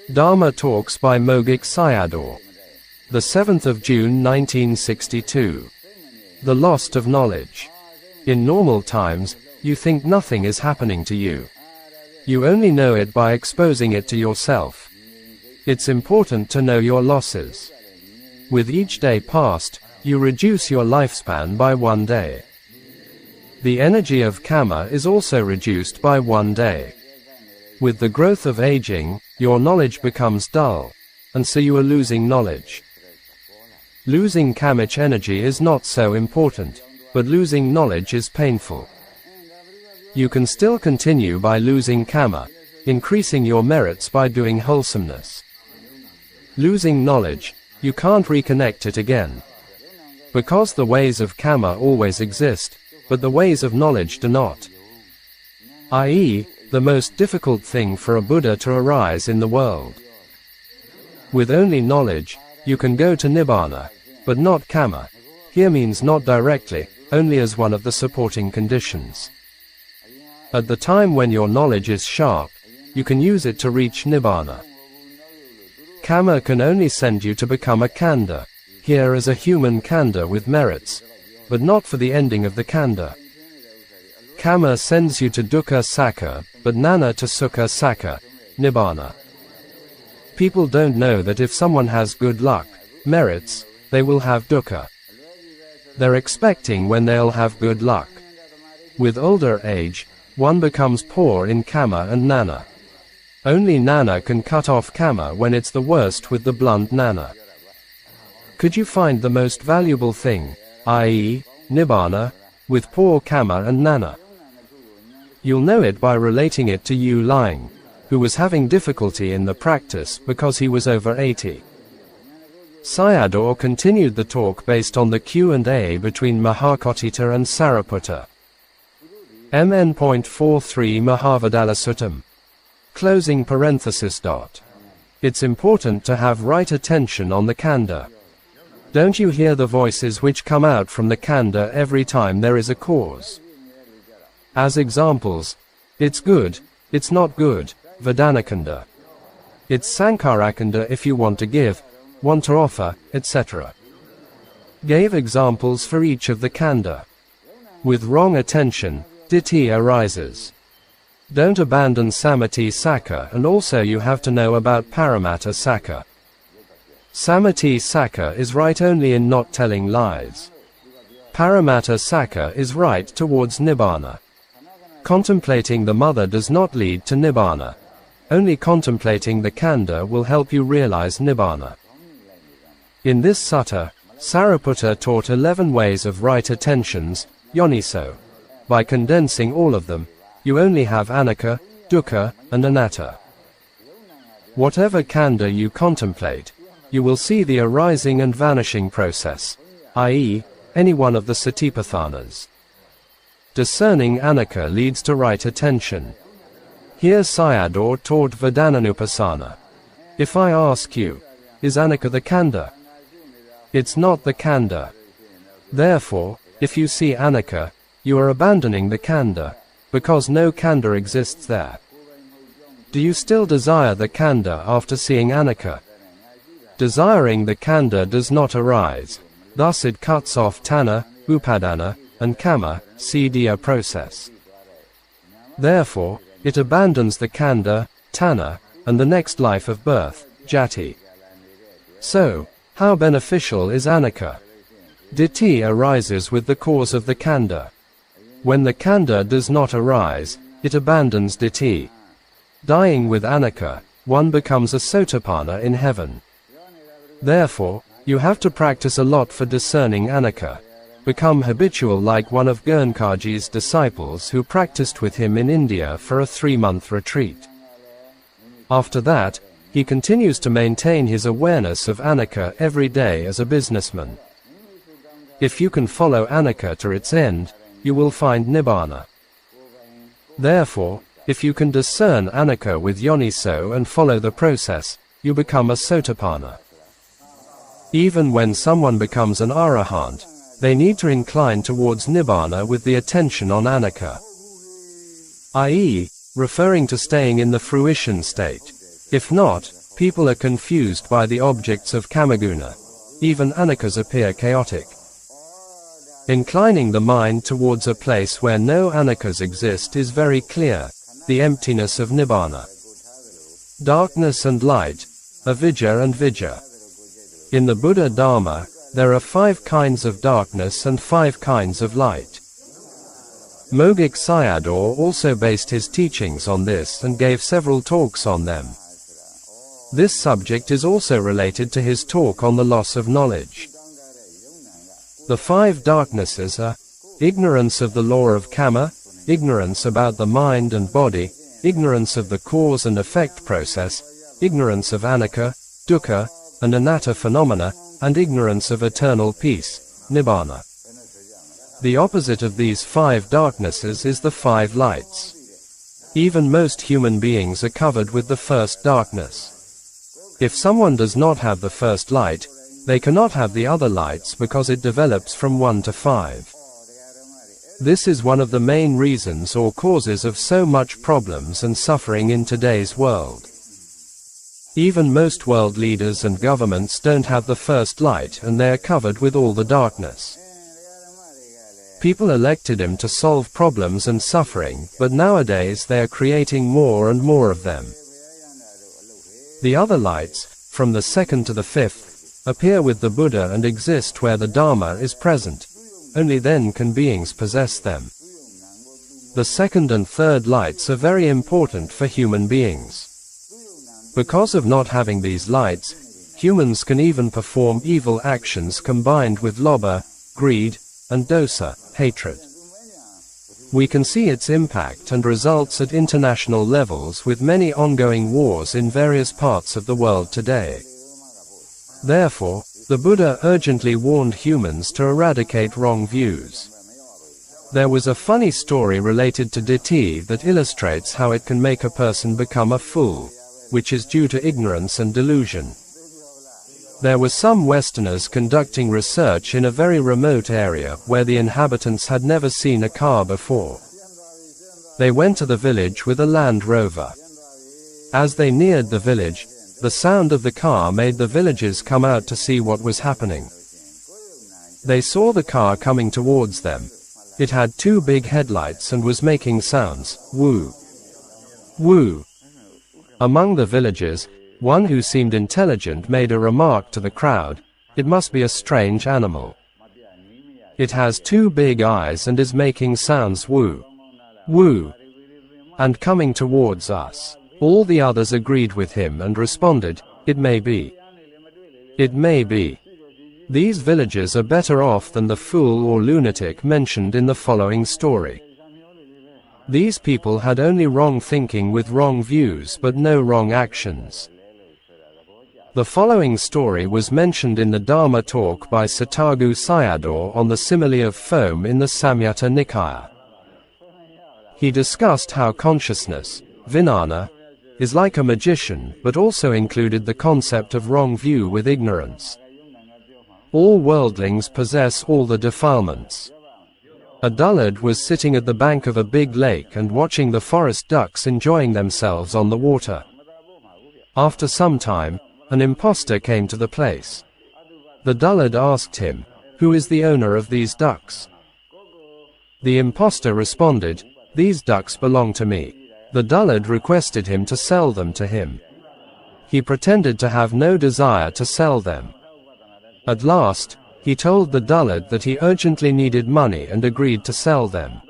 Dhamma Talks by Mogok Sayadaw. The 7th of June 1962. The Lost of Knowledge. In normal times, you think nothing is happening to you. You only know it by exposing it to yourself. It's important to know your losses. With each day passed, you reduce your lifespan by 1 day. The energy of karma is also reduced by 1 day. With the growth of aging, your knowledge becomes dull, and so you are losing knowledge. Losing karmic energy is not so important, but losing knowledge is painful. You can still continue by losing karma, increasing your merits by doing wholesomeness. Losing knowledge, you can't reconnect it again. Because the ways of karma always exist, but the ways of knowledge do not. I.e., the most difficult thing for a Buddha to arise in the world. With only knowledge, you can go to Nibbāna, but not karma. Here means not directly, only as one of the supporting conditions. At the time when your knowledge is sharp, you can use it to reach Nibbāna. Karma can only send you to become a Khandha, here as a human Khandha with merits, but not for the ending of the Khandha. Karma sends you to Dukkha Sacca, but Nana to Sukha Sacca, Nibbāna. People don't know that if someone has good luck, merits, they will have dukkha. They're expecting when they'll have good luck. With older age, one becomes poor in karma and nana. Only nana can cut off karma when it's the worst with the blunt nana. Could you find the most valuable thing, i.e., Nibbāna, with poor karma and nana? You'll know it by relating it to Yu Ling, who was having difficulty in the practice because he was over 80. Sayadaw continued the talk based on the Q&A between Mahakotthita and Sariputta. MN.43 Mahavadala Suttam. Closing parenthesis. It's important to have right attention on the Khandha. Don't you hear the voices which come out from the Khandha every time there is a cause? As examples, it's good, it's not good, Vedanā. It's Saṅkhāra if you want to give, want to offer, etc. Gave examples for each of the Khandha. With wrong attention, Diṭṭhi arises. Don't abandon Samadhi Sacca, and also you have to know about Paramattha Sacca. Samadhi Sacca is right only in not telling lies. Paramattha Sacca is right towards Nibbāna. Contemplating the mother does not lead to Nibbāna. Only contemplating the Khandha will help you realize Nibbāna. In this sutta, Sariputta taught 11 ways of right attentions, yoniso. By condensing all of them, you only have Anicca, Dukkha, and Anatta. Whatever Khandha you contemplate, you will see the arising and vanishing process, i.e., any one of the Satipathanas. Discerning Anicca leads to right attention. Here Sayadaw taught Vedanā. If I ask you, is Anicca the Khandha? It's not the Khandha. Therefore, if you see Anicca, you are abandoning the Khandha, because no Khandha exists there. Do you still desire the Khandha after seeing Anicca? Desiring the Khandha does not arise, thus it cuts off Taṇhā, Upadana, and Kamma, Siddhya process. Therefore, it abandons the Khandha, Taṇhā, and the next life of birth, Jati. So, how beneficial is Anicca? Diṭṭhi arises with the cause of the Khandha. When the Khandha does not arise, it abandons Diṭṭhi. Dying with Anicca, one becomes a Sotapanna in heaven. Therefore, you have to practice a lot for discerning Anicca. Become habitual like one of Gurnkaji's disciples who practiced with him in India for a 3-month retreat. After that, he continues to maintain his awareness of Anicca every day as a businessman. If you can follow Anicca to its end, you will find Nibbāna. Therefore, if you can discern Anicca with yoniso and follow the process, you become a Sotapanna. Even when someone becomes an Arahant, they need to incline towards Nibbāna with the attention on Anicca, i.e., referring to staying in the fruition state. If not, People are confused by the objects of kamaguna. Even anicas appear chaotic. Inclining the mind towards a place where no anicas exist is very clear, the emptiness of Nibbāna. Darkness and light, Avijjā and Vijja. In the Buddha Dharma, there are 5 kinds of darkness and 5 kinds of light. Mogok Sayadaw also based his teachings on this and gave several talks on them. This subject is also related to his talk on the loss of knowledge. The 5 darknesses are ignorance of the law of karma, ignorance about the mind and body, ignorance of the cause and effect process, ignorance of Anicca, Dukkha, and Anatta phenomena, and ignorance of eternal peace, Nibbāna. The opposite of these 5 darknesses is the 5 lights. Even most human beings are covered with the first darkness. If someone does not have the first light, they cannot have the other lights because it develops from 1 to 5. This is one of the main reasons or causes of so much problems and suffering in today's world. Even most world leaders and governments don't have the first light and they are covered with all the darkness. People elected him to solve problems and suffering, but nowadays they are creating more and more of them. The other lights, from the 2nd to the 5th, appear with the Buddha and exist where the Dharma is present. Only then can beings possess them. The 2nd and 3rd lights are very important for human beings. Because of not having these lights, humans can even perform evil actions combined with lobha, greed, and dosa, hatred. We can see its impact and results at international levels with many ongoing wars in various parts of the world today. Therefore, the Buddha urgently warned humans to eradicate wrong views. There was a funny story related to Diṭṭhi that illustrates how it can make a person become a fool, which is due to ignorance and delusion. There were some Westerners conducting research in a very remote area where the inhabitants had never seen a car before. They went to the village with a Land Rover. As they neared the village, the sound of the car made the villagers come out to see what was happening. They saw the car coming towards them. It had 2 big headlights and was making sounds, woo, woo. Among the villagers, one who seemed intelligent made a remark to the crowd, "It must be a strange animal. It has 2 big eyes and is making sounds woo, woo, and coming towards us." All the others agreed with him and responded, "It may be. It may be." These villagers are better off than the fool or lunatic mentioned in the following story. These people had only wrong thinking with wrong views but no wrong actions. The following story was mentioned in the Dharma talk by Mogok Sayadaw on the simile of foam in the Samyutta Nikāya. He discussed how consciousness, Vedanā, is like a magician but also included the concept of wrong view with ignorance. All worldlings possess all the defilements. A dullard was sitting at the bank of a big lake and watching the forest ducks enjoying themselves on the water. After some time, an impostor came to the place. The dullard asked him, "Who is the owner of these ducks?" The impostor responded, "These ducks belong to me." The dullard requested him to sell them to him. He pretended to have no desire to sell them. At last, he told the dullard that he urgently needed money and agreed to sell them.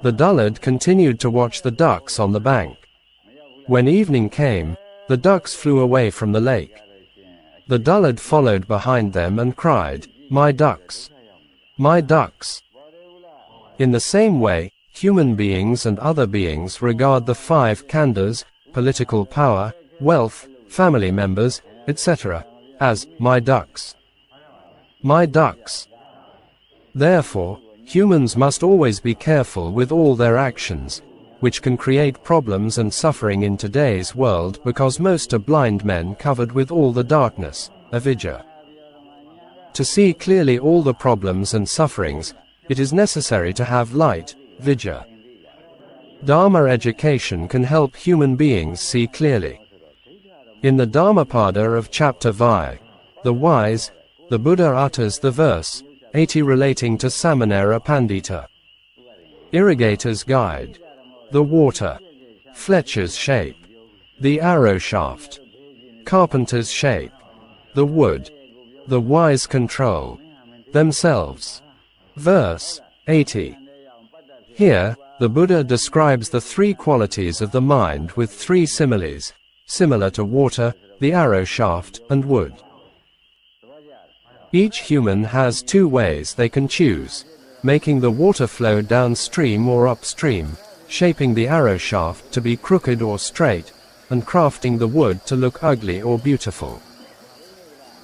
The dullard continued to watch the ducks on the bank. When evening came, the ducks flew away from the lake. The dullard followed behind them and cried, "My ducks! My ducks!" In the same way, human beings and other beings regard the 5 Khandhas, political power, wealth, family members, etc., as "my ducks. My ducks." Therefore, humans must always be careful with all their actions, which can create problems and suffering in today's world because most are blind men covered with all the darkness, Avijjā. To see clearly all the problems and sufferings, it is necessary to have light, Vijja. Dharma education can help human beings see clearly. In the Dhammapada of chapter Vi, the wise, the Buddha utters the verse 80 relating to Samanera Pandita. Irrigator's guide. The water. Fletcher's shape. The arrow shaft. Carpenter's shape. The wood. The wise control themselves. Verse 80. Here, the Buddha describes the three qualities of the mind with three similes, similar to water, the arrow shaft, and wood. Each human has two ways they can choose, making the water flow downstream or upstream, shaping the arrow shaft to be crooked or straight, and crafting the wood to look ugly or beautiful.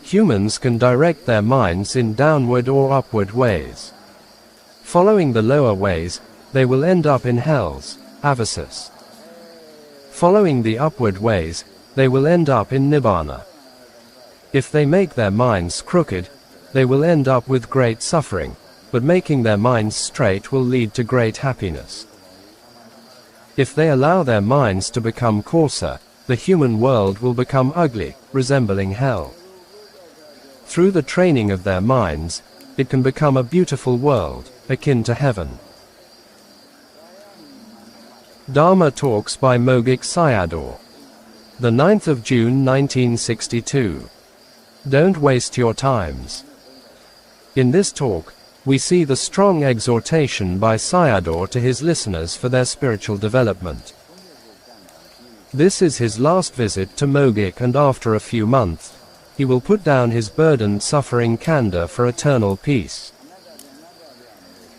Humans can direct their minds in downward or upward ways. Following the lower ways, they will end up in hells, Avijjā. Following the upward ways, they will end up in Nibbāna. If they make their minds crooked, they will end up with great suffering, but making their minds straight will lead to great happiness. If they allow their minds to become coarser, the human world will become ugly, resembling hell. Through the training of their minds, it can become a beautiful world, akin to heaven. Dharma Talks by Mogok Sayadaw. The 9th of June 1962. Don't waste your times. In this talk, we see the strong exhortation by Sayadaw to his listeners for their spiritual development. This is his last visit to Mogok, and after a few months, he will put down his burdened suffering Khandha for eternal peace.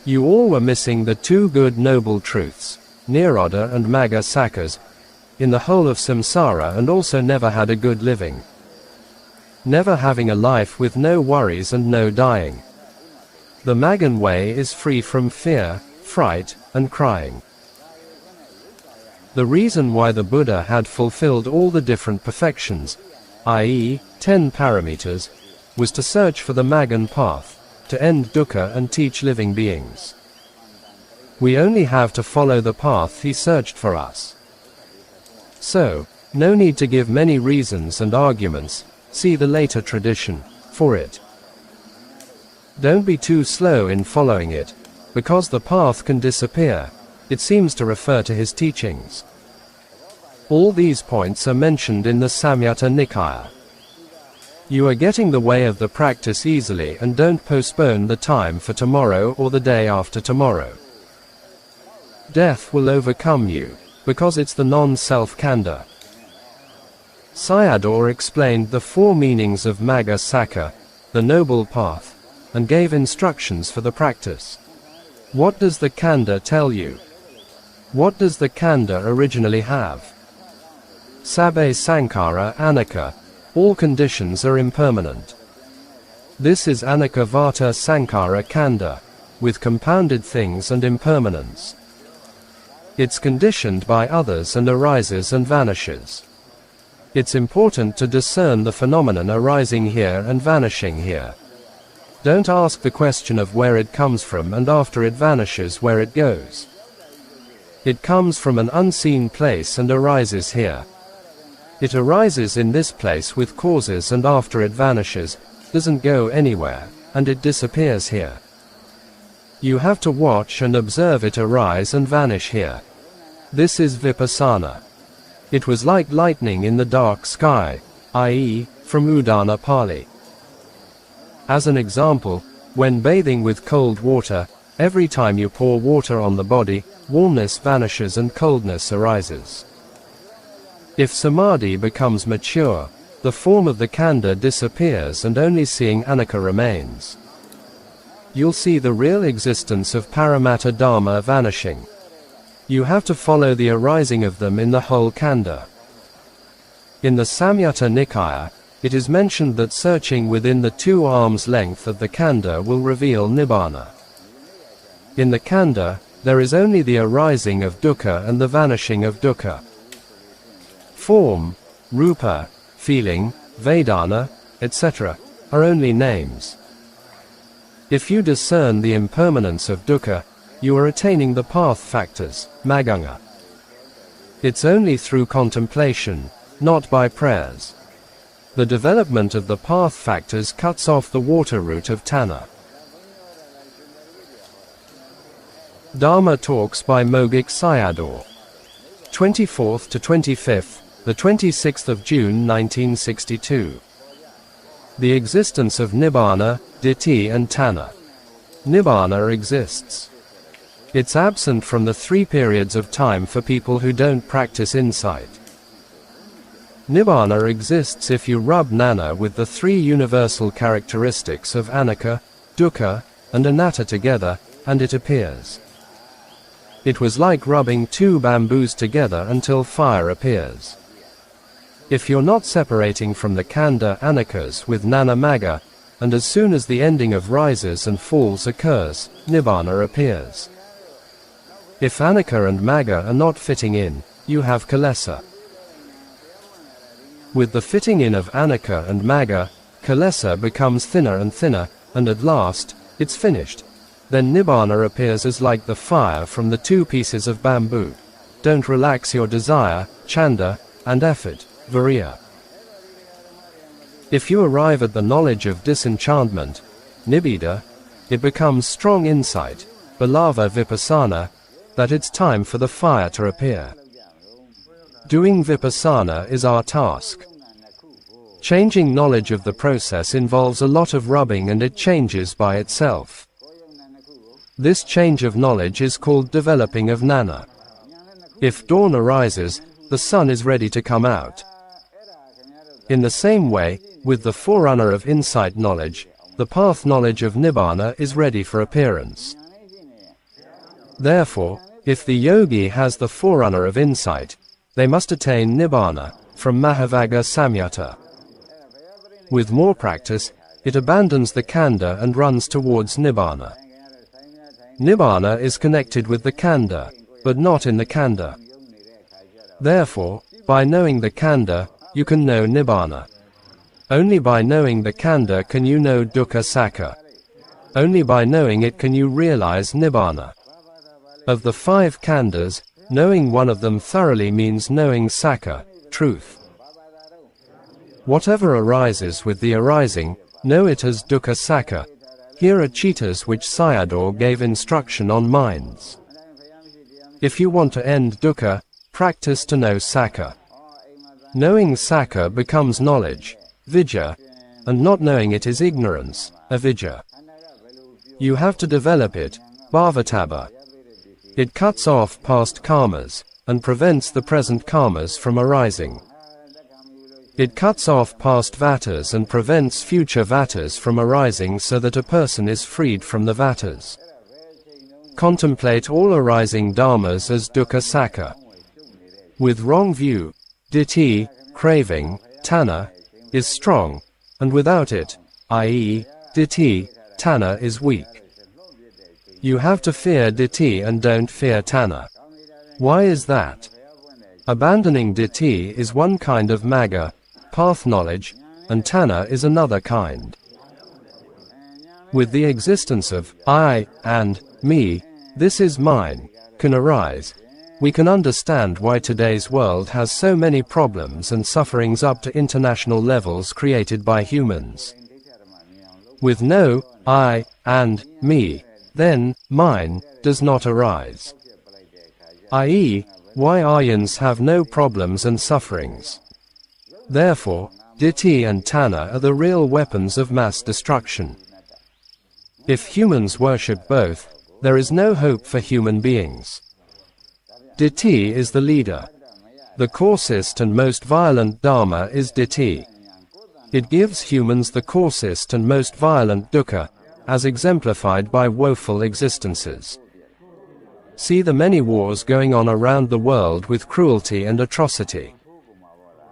You all were missing the two good noble truths, Nirodha and Magga Saccas, in the whole of samsara, and also never had a good living. Never having a life with no worries and no dying. The Maggan way is free from fear, fright, and crying. The reason why the Buddha had fulfilled all the different perfections, i.e., 10 parameters, was to search for the Maggan path, to end dukkha and teach living beings. We only have to follow the path he searched for us. So, no need to give many reasons and arguments, see the later tradition, for it. Don't be too slow in following it, because the path can disappear. It seems to refer to his teachings. All these points are mentioned in the Samyutta Nikāya. You are getting the way of the practice easily, and don't postpone the time for tomorrow or the day after tomorrow. Death will overcome you, because it's the non-self Khandha. Sayadaw explained the four meanings of Magga Sacca, the noble path, and gave instructions for the practice. What does the Khandha tell you? What does the Khandha originally have? Sabbe Saṅkhāra Anicca, all conditions are impermanent. This is Anicca Vata Saṅkhāra Khandha, with compounded things and impermanence. It's conditioned by others and arises and vanishes. It's important to discern the phenomenon arising here and vanishing here. Don't ask the question of where it comes from and after it vanishes where it goes. It comes from an unseen place and arises here. It arises in this place with causes, and after it vanishes, doesn't go anywhere, and it disappears here. You have to watch and observe it arise and vanish here. This is Vipassanā. It was like lightning in the dark sky, i.e., from Udana Pali. As an example, when bathing with cold water, every time you pour water on the body, warmness vanishes and coldness arises. If samadhi becomes mature, the form of the Khandha disappears and only seeing Anicca remains. You'll see the real existence of Paramatta Dharma vanishing. You have to follow the arising of them in the whole Khandha. In the Samyutta Nikāya, it is mentioned that searching within the 2 arms length of the Khandha will reveal Nibbāna. In the Khandha, there is only the arising of dukkha and the vanishing of dukkha. Form, rupa, feeling, Vedanā, etc., are only names. If you discern the impermanence of dukkha, you are attaining the path factors, Magga. It's only through contemplation, not by prayers. The development of the path factors cuts off the water root of Taṇhā. Dharma Talks by Mogok Sayadaw. 24th to 25th, the 26th of June 1962. The existence of Nibbāna, Diṭṭhi and Taṇhā. Nibbāna exists. It's absent from the three periods of time for people who don't practice insight. Nibbāna exists if you rub Nana with the three universal characteristics of Anicca, Dukkha, and Anatta together, and it appears. It was like rubbing two bamboos together until fire appears. If you're not separating from the Khandha Anickas with Nana Magga, and as soon as the ending of rises and falls occurs, Nibbāna appears. If Anicca and Magga are not fitting in, you have Kilesa. With the fitting in of Anicca and Magga, Kilesa becomes thinner and thinner, and at last, it's finished. Then Nibbāna appears as like the fire from the two pieces of bamboo. Don't relax your desire, chanda, and effort, virya. If you arrive at the knowledge of disenchantment, nibbida, it becomes strong insight, balava Vipassanā, that it's time for the fire to appear. Doing Vipassanā is our task. Changing knowledge of the process involves a lot of rubbing and it changes by itself. This change of knowledge is called developing of Nana. If dawn arises, the sun is ready to come out. In the same way, with the forerunner of insight knowledge, the path knowledge of Nibbāna is ready for appearance. Therefore, if the yogi has the forerunner of insight, they must attain Nibbāna, from Mahavagga Samyutta. With more practice, it abandons the Khandha and runs towards Nibbāna. Nibbāna is connected with the Khandha, but not in the Khandha. Therefore, by knowing the Khandha, you can know Nibbāna. Only by knowing the Khandha can you know Dukkha Sacca. Only by knowing it can you realize Nibbāna. Of the five Khandhas, knowing one of them thoroughly means knowing Sacca, truth. Whatever arises with the arising, know it as Dukkha Sacca. Here are cheetahs which Sayadaw gave instruction on minds. If you want to end dukkha, practice to know Sacca. Knowing Sacca becomes knowledge, vijja, and not knowing it is ignorance, avijjā. You have to develop it, bhavatabha. It cuts off past karmas, and prevents the present karmas from arising. It cuts off past vatas and prevents future vatas from arising so that a person is freed from the vatas. Contemplate all arising dharmas as dukkha sacca. With wrong view, diṭṭhi, craving, taṇhā, is strong, and without it, i.e., diṭṭhi, taṇhā is weak. You have to fear diṭṭhi and don't fear taṇhā. Why is that? Abandoning diṭṭhi is one kind of magga, path knowledge, and taṇhā is another kind. With the existence of I and me, this is mine, can arise, we can understand why today's world has so many problems and sufferings up to international levels created by humans. With no I and me, then mine does not arise. i.e., why Aryans have no problems and sufferings. Therefore, diṭṭhi and taṇhā are the real weapons of mass destruction. If humans worship both, there is no hope for human beings. Diṭṭhi is the leader. The coarsest and most violent dharma is diṭṭhi. It gives humans the coarsest and most violent dukkha, as exemplified by woeful existences. See the many wars going on around the world with cruelty and atrocity.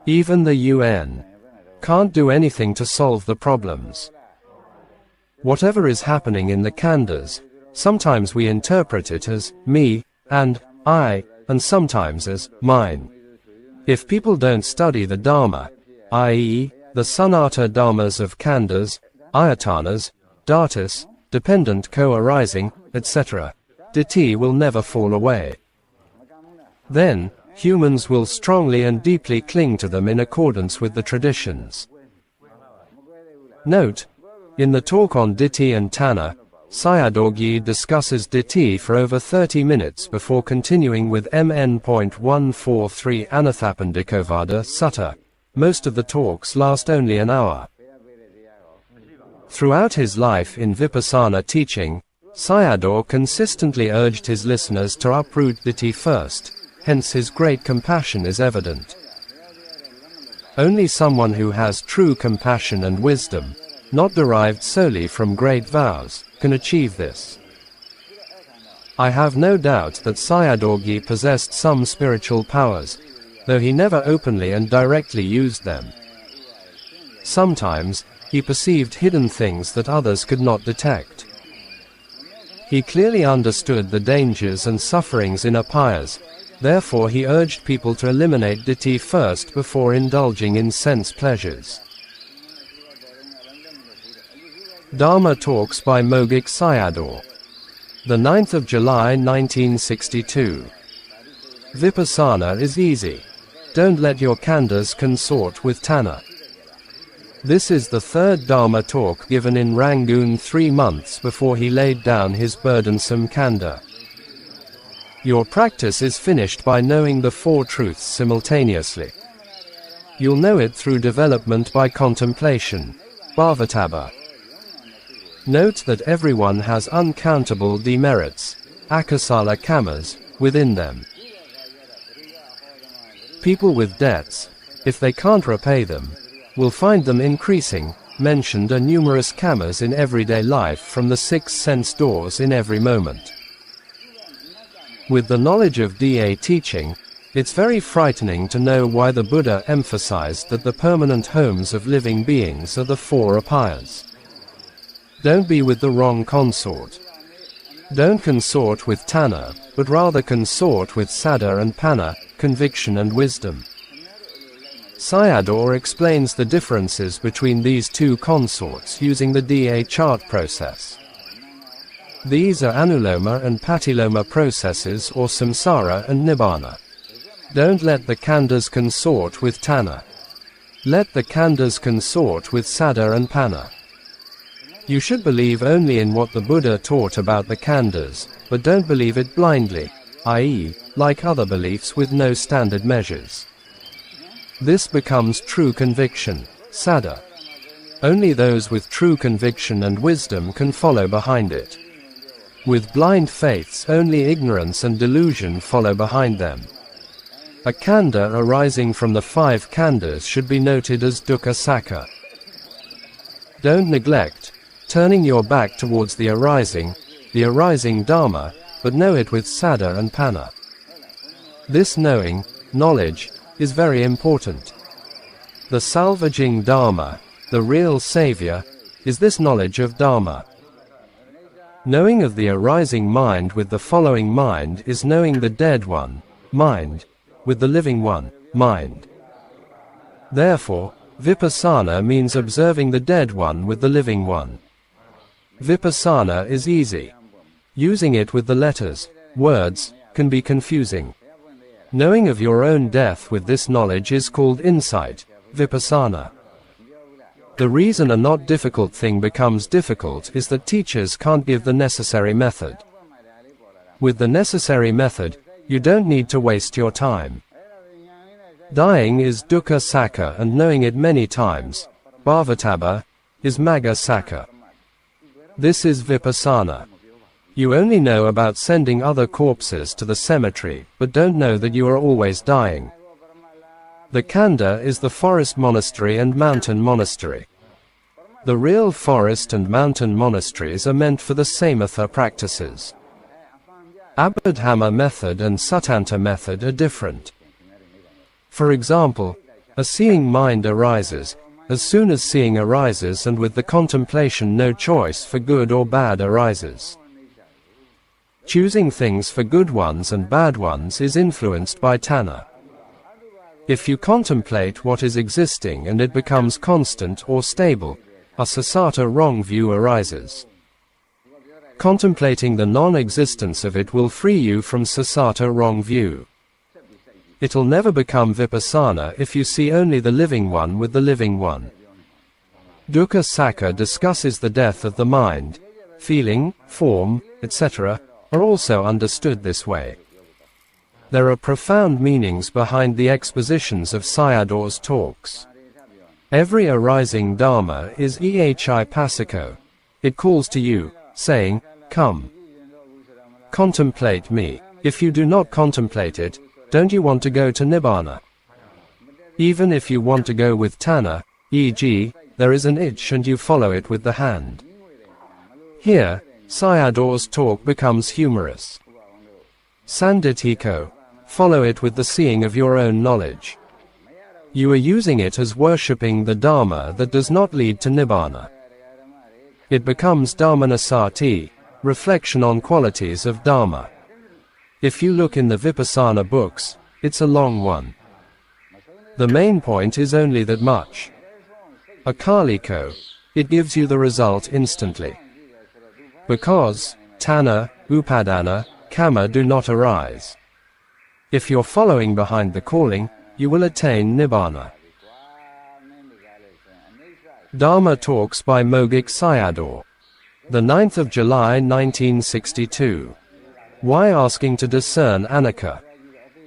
Even the UN can't do anything to solve the problems. Whatever is happening in the Khandhas, sometimes we interpret it as me and I, and sometimes as mine. If people don't study the Dhamma, i.e., the Sanata Dhammas of Khandhas, ayatanas, dhatus, dependent co-arising, etc., diṭṭhi will never fall away. Then, humans will strongly and deeply cling to them in accordance with the traditions. Note, in the talk on Diṭṭhi and Taṇhā, Sayadaw discusses Diṭṭhi for over 30 minutes before continuing with MN.143 Anathapindikavada Sutta. Most of the talks last only an hour. Throughout his life in Vipassanā teaching, Sayadaw consistently urged his listeners to uproot Diṭṭhi first, hence his great compassion is evident. Only someone who has true compassion and wisdom, not derived solely from great vows, can achieve this. I have no doubt that Sayadaw possessed some spiritual powers, though he never openly and directly used them. Sometimes, he perceived hidden things that others could not detect. He clearly understood the dangers and sufferings in upayas, therefore he urged people to eliminate Diṭṭhi first before indulging in sense pleasures. Dhamma Talks by Mogok Sayadaw. The 9th of July 1962. Vipassanā is easy. Don't let your Khandhas consort with Taṇhā. This is the third Dhamma talk given in Rangoon 3 months before he laid down his burdensome Khandha. Your practice is finished by knowing the four truths simultaneously. You'll know it through development by contemplation, bhāvattabha. Note that everyone has uncountable demerits, akusala kammas, within them. People with debts, if they can't repay them, will find them increasing. Mentioned are numerous kammas in everyday life from the 6 sense doors in every moment. With the knowledge of DA teaching, it's very frightening to know why the Buddha emphasized that the permanent homes of living beings are the 4 upayas. Don't be with the wrong consort. Don't consort with Taṇhā, but rather consort with Saddha and Panna, conviction and wisdom. Sayadaw explains the differences between these 2 consorts using the DA chart process. These are Anuloma and Patiloma processes or Saṁsāra and Nibbāna. Don't let the Khandhas consort with Taṇhā. Let the Khandhas consort with Saddha and Panna. You should believe only in what the Buddha taught about the Khandhas, but don't believe it blindly, i.e., like other beliefs with no standard measures. This becomes true conviction, saddha. Only those with true conviction and wisdom can follow behind it. With blind faiths only ignorance and delusion follow behind them. A Khandha arising from the 5 Khandhas should be noted as Dukkha Sacca. Don't neglect, turning your back towards the arising Dhamma, but know it with Saddha and Panna. This knowledge, is very important. The salvaging Dhamma, the real Savior, is this knowledge of Dhamma. Knowing of the arising mind with the following mind is knowing the dead one, mind, with the living one, mind. Therefore, Vipassanā means observing the dead one with the living one. Vipassanā is easy. Using it with the letters, words, can be confusing. Knowing of your own death with this knowledge is called insight, Vipassanā. The reason a not difficult thing becomes difficult is that teachers can't give the necessary method. With the necessary method, you don't need to waste your time. Dying is Dukkha Sacca and knowing it many times, bhāvattabha, is Magga Sacca. This is Vipassanā. You only know about sending other corpses to the cemetery, but don't know that you are always dying. The Khandha is the forest monastery and mountain monastery. The real forest and mountain monasteries are meant for the samatha practices. Abhidhamma method and Suttanta method are different. For example, a seeing mind arises. As soon as seeing arises and with the contemplation no choice for good or bad arises. Choosing things for good ones and bad ones is influenced by Taṇhā. If you contemplate what is existing and it becomes constant or stable, a sassata wrong view arises. Contemplating the non-existence of it will free you from sassata wrong view. It'll never become Vipassanā if you see only the living one with the living one. Dukkha Sacca discusses the death of the mind. Feeling, form, etc., are also understood this way. There are profound meanings behind the expositions of Sayadaw's talks. Every arising Dhamma is Ehi It calls to you, saying, "Come. Contemplate me." If you do not contemplate it, don't you want to go to Nibbāna? Even if you want to go with Taṇhā, e.g., there is an itch and you follow it with the hand. Here, Sayadaw's talk becomes humorous. Sanditiko, follow it with the seeing of your own knowledge. You are using it as worshipping the Dhamma that does not lead to Nibbāna. It becomes Dhammanasati, reflection on qualities of Dhamma. If you look in the Vipassanā books, it's a long one. The main point is only that much. Akaliko, it gives you the result instantly. Because, Taṇhā, Upadana, Kamma do not arise. If you're following behind the calling, you will attain Nibbāna. Dhamma Talks by Mogok Sayadaw. The 9th of July 1962. Why asking to discern Anicca?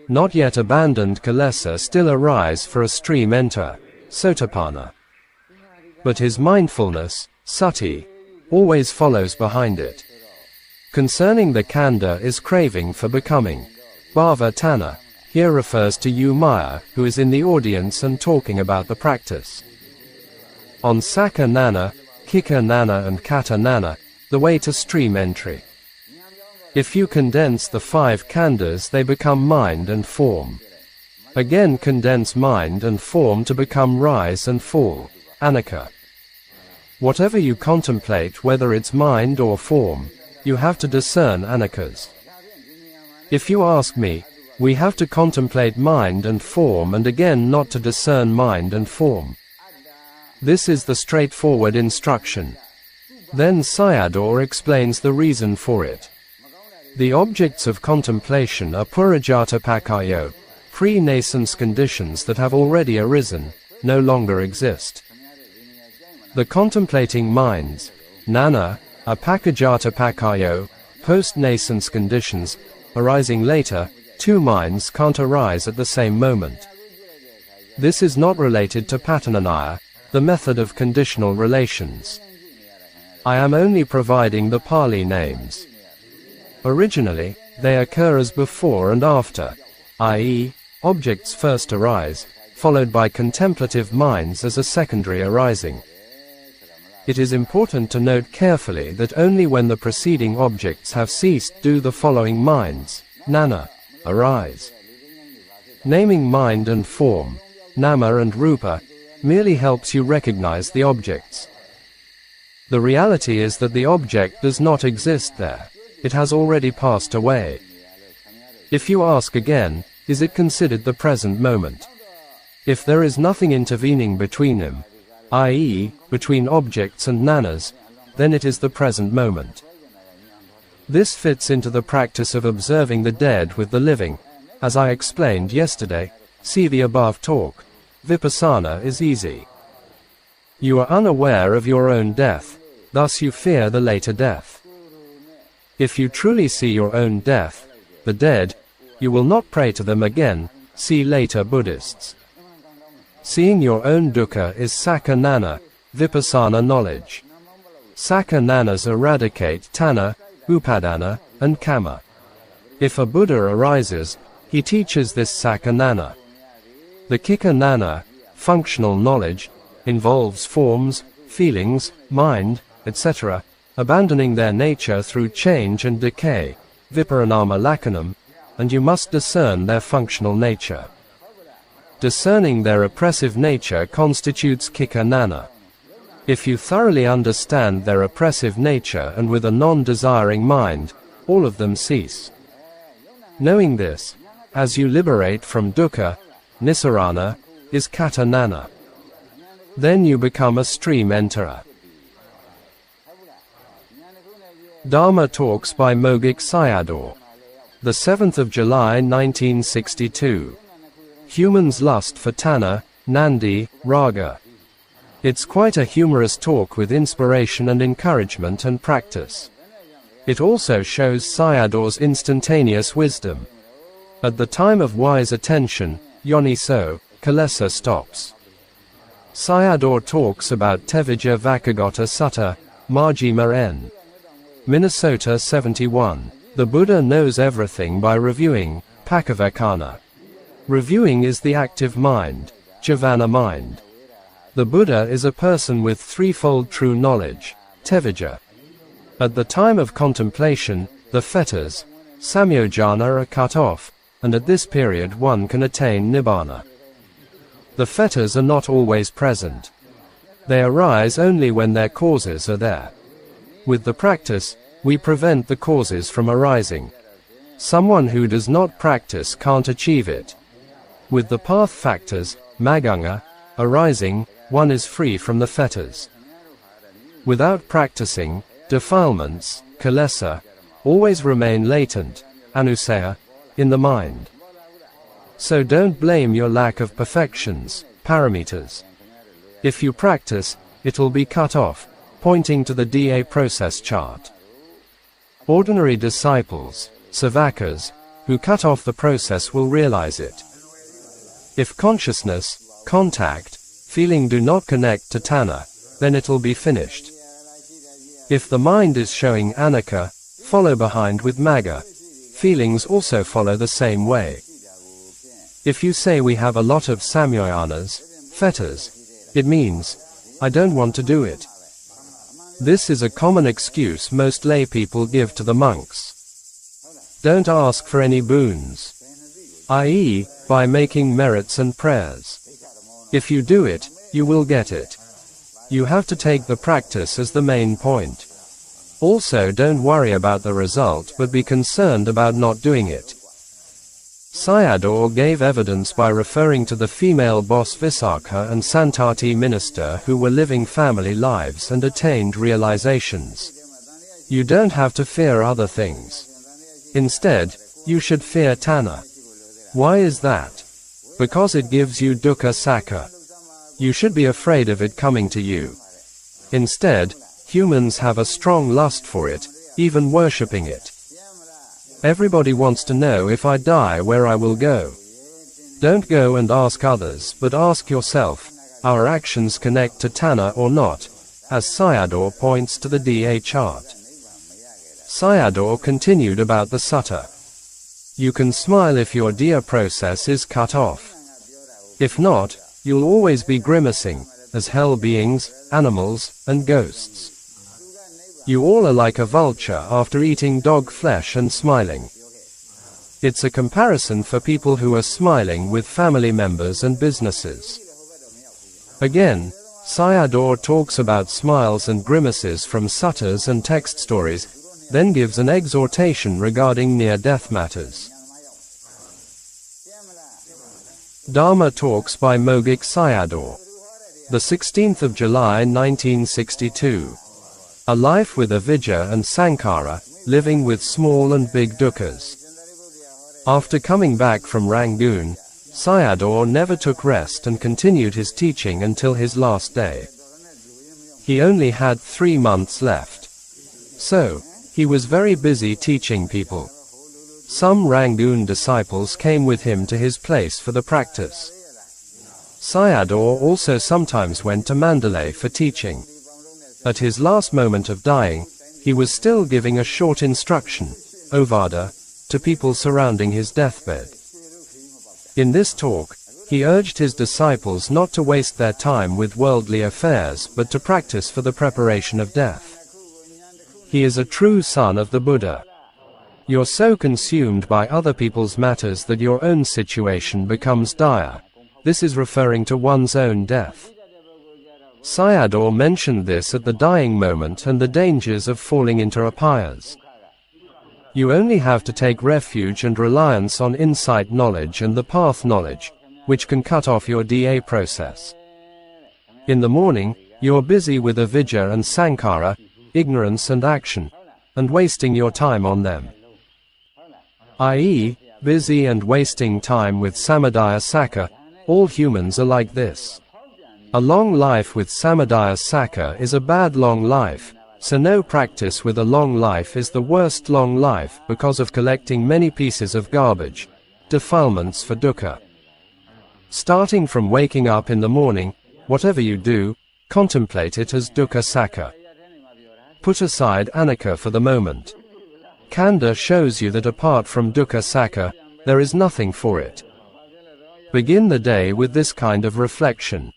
Not yet abandoned kilesa still arise for a stream enter, Sotapanna. But his mindfulness, sati, always follows behind it. Concerning the Khandha is craving for becoming. Bhāvanā here refers to you Maya, who is in the audience and talking about the practice. On Sacca Nana, Kika Nana and Kata Nana, the way to stream entry. If you condense the 5 Khandhas they become mind and form. Again condense mind and form to become rise and fall, Anicca. Whatever you contemplate, whether it's mind or form, you have to discern Aniccas. If you ask me, we have to contemplate mind and form and again not to discern mind and form. This is the straightforward instruction. Then Sayadaw explains the reason for it. The objects of contemplation are purajatapakayo, pre-nascence conditions that have already arisen, no longer exist. The contemplating minds, nana, are pakajatapakayo, post-nascence conditions, arising later. 2 minds can't arise at the same moment. This is not related to patananaya, the method of conditional relations. I am only providing the Pali names. Originally, they occur as before and after, i.e., objects first arise, followed by contemplative minds as a secondary arising. It is important to note carefully that only when the preceding objects have ceased do the following minds, nana, arise. Naming mind and form, nama and rupa, merely helps you recognize the objects. The reality is that the object does not exist there. It has already passed away. If you ask again, is it considered the present moment? If there is nothing intervening between them, i.e., between objects and nanas, then it is the present moment. This fits into the practice of observing the dead with the living. As I explained yesterday, see the above talk. Vipassanā is easy. You are unaware of your own death, thus you fear the later death. If you truly see your own death, the dead, you will not pray to them again, see later Buddhists. Seeing your own dukkha is Sacca Nana, Vipassanā knowledge. Sacca Nanas eradicate Taṇhā, Upadana, and Kamma. If a Buddha arises, he teaches this Sacca Nana. The Kika Nana, functional knowledge, involves forms, feelings, mind, etc., abandoning their nature through change and decay, viparanama lakanam, and you must discern their functional nature. Discerning their oppressive nature constitutes Kika Nana. If you thoroughly understand their oppressive nature and with a non-desiring mind, all of them cease. Knowing this, as you liberate from dukkha, nisarana, is Kata Nana. Then you become a stream enterer. Dhamma Talks by Mogok Sayadaw. The 7th of July 1962. Humans lust for Taṇhā, Nandi, Rāga. It's quite a humorous talk with inspiration and encouragement and practice. It also shows Sayadaw's instantaneous wisdom. At the time of wise attention, yoniso, kilesa stops. Sayadaw talks about Tevijja Vakagata Sutta, Majjhima N. Minnesota 71. The Buddha knows everything by reviewing, Pakavekana. Reviewing is the active mind, Jivana mind. The Buddha is a person with threefold true knowledge, Tevijja. At the time of contemplation, the fetters, samyojana are cut off, and at this period one can attain Nibbāna. The fetters are not always present. They arise only when their causes are there. With the practice, we prevent the causes from arising. Someone who does not practice can't achieve it. With the path factors, maganga, arising, one is free from the fetters. Without practicing, defilements, kilesa, always remain latent, anusaya, in the mind. So don't blame your lack of perfections, paramitas. If you practice, it'll be cut off, pointing to the DA process chart. Ordinary disciples, savakas, who cut off the process will realize it. If consciousness, contact, feeling do not connect to Taṇhā, then it'll be finished. If the mind is showing Anicca, follow behind with Magga. Feelings also follow the same way. If you say we have a lot of samyojanas, fetters, it means, I don't want to do it. This is a common excuse most lay people give to the monks. Don't ask for any boons, i.e., by making merits and prayers. If you do it, you will get it. You have to take the practice as the main point. Also don't worry about the result but be concerned about not doing it. Sayadaw gave evidence by referring to the female boss Visakha and Santati minister who were living family lives and attained realizations. You don't have to fear other things. Instead, you should fear Taṇhā. Why is that? Because it gives you Dukkha Sacca. You should be afraid of it coming to you. Instead, humans have a strong lust for it, even worshipping it. Everybody wants to know if I die where I will go. Don't go and ask others but ask yourself, our actions connect to Taṇhā or not, as Sayadaw points to the DA chart. Sayadaw continued about the sutta. You can smile if your DA process is cut off. If not, you'll always be grimacing, as hell beings, animals, and ghosts. You all are like a vulture after eating dog flesh and smiling. It's a comparison for people who are smiling with family members and businesses. Again, Sayadaw talks about smiles and grimaces from suttas and text stories, then gives an exhortation regarding near-death matters. Dhamma talks by Mogok Sayadaw. The 16th of July 1962. A life with Avijjā and Saṅkhāra, living with small and big dukkhas. After coming back from Rangoon, Sayadaw never took rest and continued his teaching until his last day. He only had 3 months left. So, he was very busy teaching people. Some Rangoon disciples came with him to his place for the practice. Sayadaw also sometimes went to Mandalay for teaching. At his last moment of dying, he was still giving a short instruction, Ovada, to people surrounding his deathbed. In this talk, he urged his disciples not to waste their time with worldly affairs but to practice for the preparation of death. He is a true son of the Buddha. You're so consumed by other people's matters that your own situation becomes dire. This is referring to one's own death. Sayadaw mentioned this at the dying moment and the dangers of falling into apayas. You only have to take refuge and reliance on insight knowledge and the path knowledge, which can cut off your DA process. In the morning, you're busy with Avijjā and Saṅkhāra, ignorance and action, and wasting your time on them. I.e., busy and wasting time with samadaya Sacca. All humans are like this. A long life with samadaya Sacca is a bad long life, so no practice with a long life is the worst long life because of collecting many pieces of garbage, defilements for dukkha. Starting from waking up in the morning, whatever you do, contemplate it as dukkha Sacca. Put aside Anicca for the moment. Khandha shows you that apart from dukkha Sacca, there is nothing for it. Begin the day with this kind of reflection.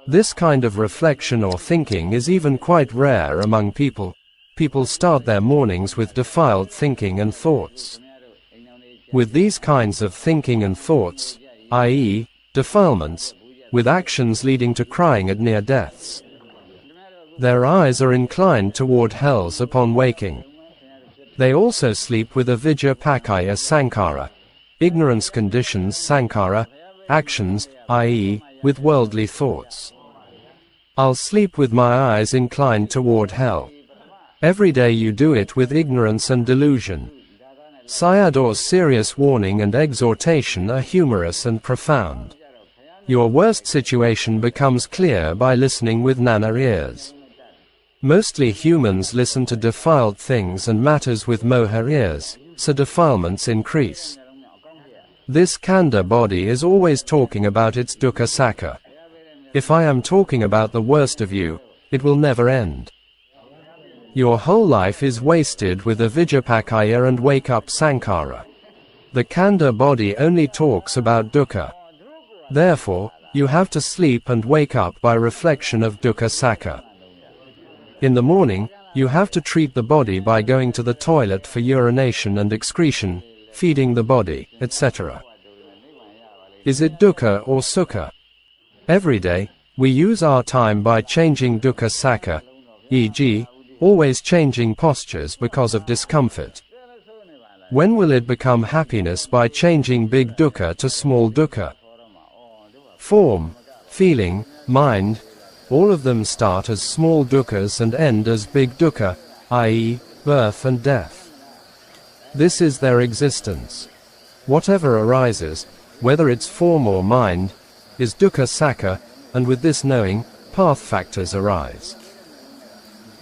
This kind of reflection or thinking is even quite rare among people. People start their mornings with defiled thinking and thoughts. With these kinds of thinking and thoughts, i.e., defilements, with actions leading to crying at near deaths. Their eyes are inclined toward hells upon waking. They also sleep with Avijjā and Saṅkhāra, ignorance conditions Saṅkhāra, actions, i.e., with worldly thoughts. I'll sleep with my eyes inclined toward hell. Every day you do it with ignorance and delusion. Sayadaw's serious warning and exhortation are humorous and profound. Your worst situation becomes clear by listening with nana ears. Mostly humans listen to defiled things and matters with moha ears, so defilements increase. This Khandha body is always talking about its dukkha Sacca. If I am talking about the worst of you, it will never end. Your whole life is wasted with Avijjā and wake-up Saṅkhāra. The Khandha body only talks about dukkha. Therefore, you have to sleep and wake up by reflection of dukkha Sacca. In the morning, you have to treat the body by going to the toilet for urination and excretion, feeding the body, etc. Is it dukkha or sukha? Every day, we use our time by changing dukkha Sacca, e.g., always changing postures because of discomfort. When will it become happiness by changing big dukkha to small dukkha? Form, feeling, mind, all of them start as small dukkhas and end as big dukkha, i.e., birth and death. This is their existence. Whatever arises, whether it's form or mind, is dukkha Sacca, and with this knowing, path factors arise.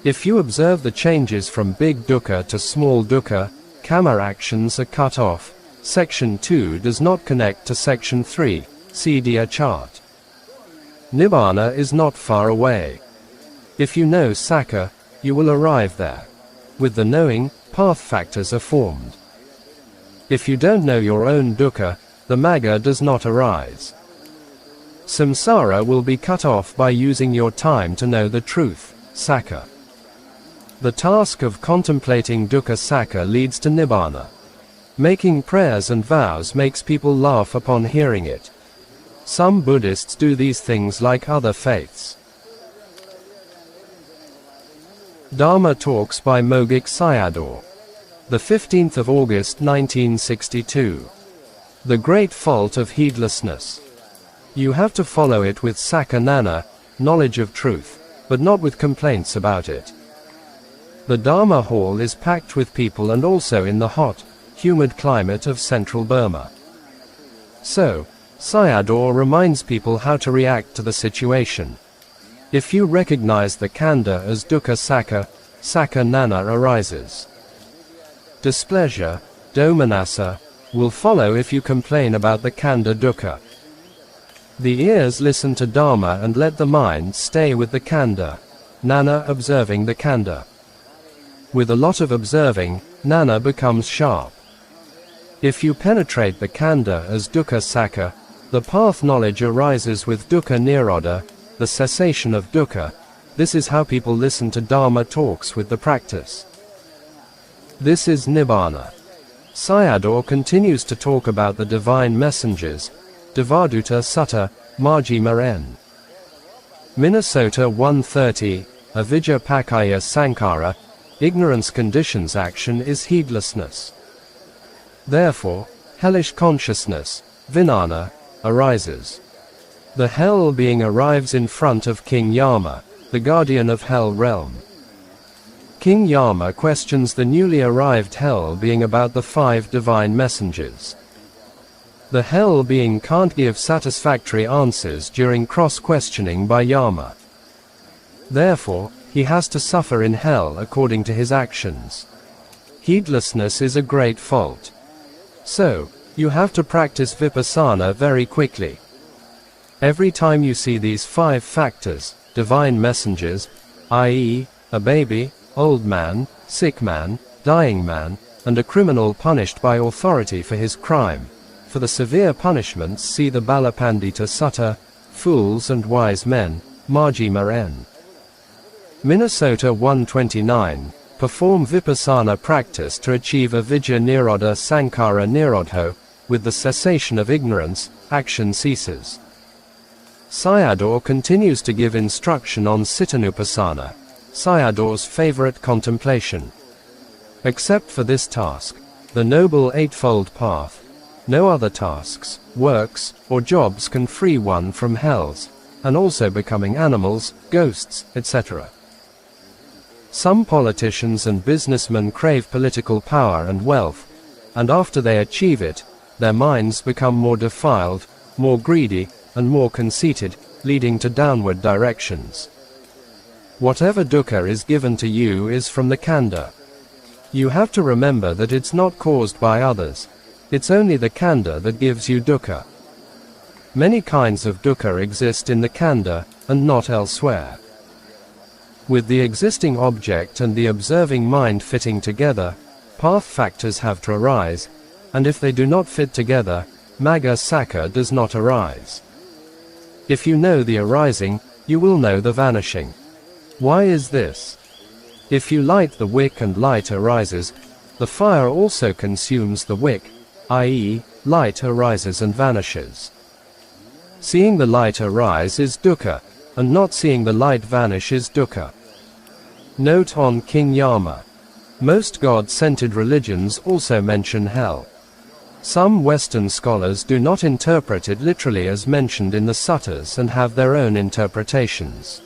If you observe the changes from big dukkha to small dukkha, kama actions are cut off. Section 2 does not connect to Section 3, see Dia chart. Nibbāna is not far away. If you know Sacca, you will arrive there. With the knowing, path factors are formed. If you don't know your own dukkha, the magga does not arise. Samsara will be cut off by using your time to know the truth, Sacca. The task of contemplating dukkha Sacca leads to Nibbāna. Making prayers and vows makes people laugh upon hearing it. Some Buddhists do these things like other faiths. Dhamma Talks by Mogok Sayadaw. The 15th of August 1962. The Great Fault of Heedlessness. You have to follow it with Sacca Nana, knowledge of truth, but not with complaints about it. The Dharma hall is packed with people and also in the hot, humid climate of central Burma. So, Sayadaw reminds people how to react to the situation. If you recognize the Khandha as dukkha Sacca, Sacca Nana arises. Displeasure, domanassa, will follow if you complain about the Khandha dukkha. The ears listen to Dharma and let the mind stay with the Khandha, Nana observing the Khandha. With a lot of observing, Nana becomes sharp. If you penetrate the Khandha as dukkha Sacca, the path knowledge arises with dukkha nirodha, the cessation of dukkha. This is how people listen to Dharma talks with the practice. This is Nibbāna. Sayadaw continues to talk about the divine messengers, Devadutta Sutta, Majjhima N. Minnesota 130, Avijjā and Saṅkhāra, ignorance conditions action is heedlessness. Therefore, hellish consciousness, Vijnana, arises. The hell being arrives in front of King Yama, the guardian of hell realm. King Yama questions the newly arrived hell being about the 5 divine messengers. The hell being can't give satisfactory answers during cross-questioning by Yama. Therefore, he has to suffer in hell according to his actions. Heedlessness is a great fault. So, you have to practice Vipassanā very quickly. Every time you see these 5 factors, divine messengers, i.e., a baby, old man, sick man, dying man, and a criminal punished by authority for his crime, for the severe punishments see the Balapandita Sutta, fools and wise men, Majjhima N. Minnesota 129, perform Vipassana practice to achieve Avijjā Nirodha Saṅkhāra Nirodho, with the cessation of ignorance, action ceases. Sayadaw continues to give instruction on Cittanupassana, Sayadaw's favorite contemplation. Except for this task, the Noble Eightfold Path, no other tasks, works, or jobs can free one from hells, and also becoming animals, ghosts, etc. Some politicians and businessmen crave political power and wealth, and after they achieve it, their minds become more defiled, more greedy, and more conceited, leading to downward directions. Whatever dukkha is given to you is from the khandha. You have to remember that it's not caused by others. It's only the khandha that gives you dukkha. Many kinds of dukkha exist in the khandha, and not elsewhere. With the existing object and the observing mind fitting together, path factors have to arise, and if they do not fit together, magga sacca does not arise. If you know the arising, you will know the vanishing. Why is this? If you light the wick and light arises, the fire also consumes the wick, i.e., light arises and vanishes. Seeing the light arise is dukkha, and not seeing the light vanish is dukkha. Note on King Yama. Most God-centered religions also mention hell. Some Western scholars do not interpret it literally as mentioned in the suttas and have their own interpretations.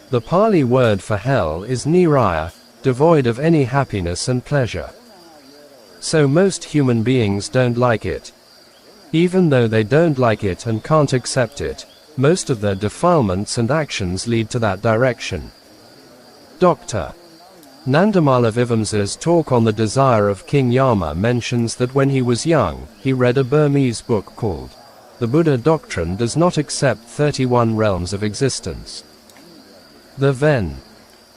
The Pali word for hell is niraya, devoid of any happiness and pleasure. So most human beings don't like it. Even though they don't like it and can't accept it, most of their defilements and actions lead to that direction. Dr. Nandamala Vivamsa's talk on the desire of King Yama mentions that when he was young, he read a Burmese book called The Buddha Doctrine Does Not Accept 31 Realms of Existence. The Ven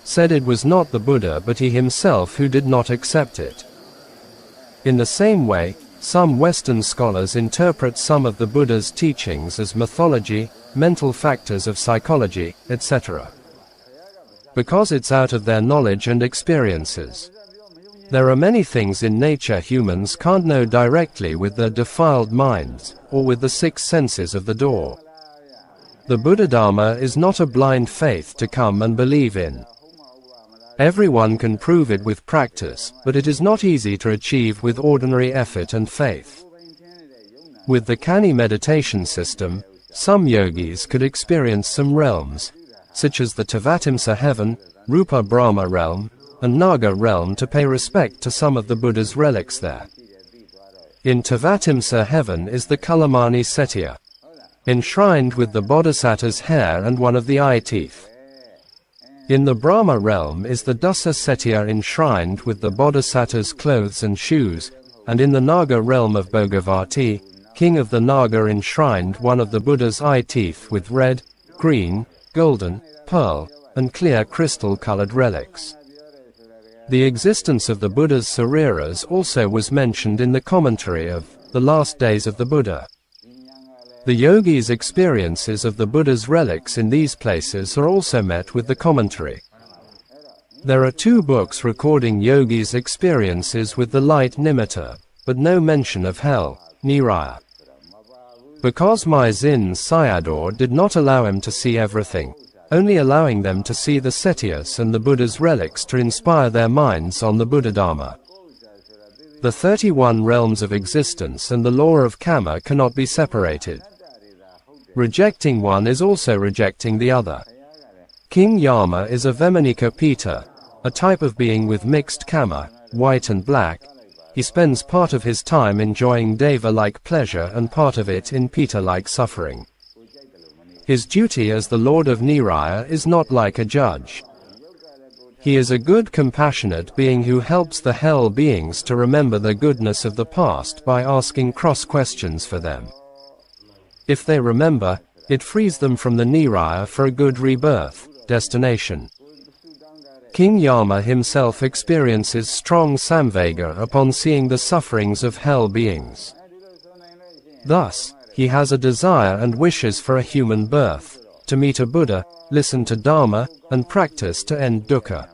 said it was not the Buddha but he himself who did not accept it. In the same way, some Western scholars interpret some of the Buddha's teachings as mythology, mental factors of psychology, etc. Because it's out of their knowledge and experiences. There are many things in nature humans can't know directly with their defiled minds, or with the 6 senses of the door. The Buddha Dhamma is not a blind faith to come and believe in. Everyone can prove it with practice, but it is not easy to achieve with ordinary effort and faith. With the Kani meditation system, some yogis could experience some realms, such as the Tavatimsa heaven, Rupa Brahma realm, and Naga realm to pay respect to some of the Buddha's relics there. In Tavatimsa heaven is the Kalamani Settiya, enshrined with the Bodhisattva's hair and one of the eye teeth. In the Brahma realm is the Dasa Settiya enshrined with the Bodhisattva's clothes and shoes, and in the Naga realm of Bhogavati, king of the Naga enshrined one of the Buddha's eye teeth with red, green, golden, pearl, and clear crystal-colored relics. The existence of the Buddha's sariras also was mentioned in the commentary of The Last Days of the Buddha. The yogi's experiences of the Buddha's relics in these places are also met with the commentary. There are 2 books recording yogi's experiences with the light nimitta, but no mention of hell, niraya. Because Maizin Sayadaw did not allow him to see everything, only allowing them to see the Settiyas and the Buddha's relics to inspire their minds on the Buddha Dhamma. The 31 realms of existence and the law of karma cannot be separated. Rejecting one is also rejecting the other. King Yama is a Vemanika Pita, a type of being with mixed karma, white and black. He spends part of his time enjoying deva-like pleasure and part of it in pita-like suffering. His duty as the Lord of Niraya is not like a judge. He is a good compassionate being who helps the hell beings to remember the goodness of the past by asking cross questions for them. If they remember, it frees them from the Niraya for a good rebirth, destination. King Yama himself experiences strong samvega upon seeing the sufferings of hell beings. Thus, he has a desire and wishes for a human birth, to meet a Buddha, listen to Dhamma, and practice to end dukkha.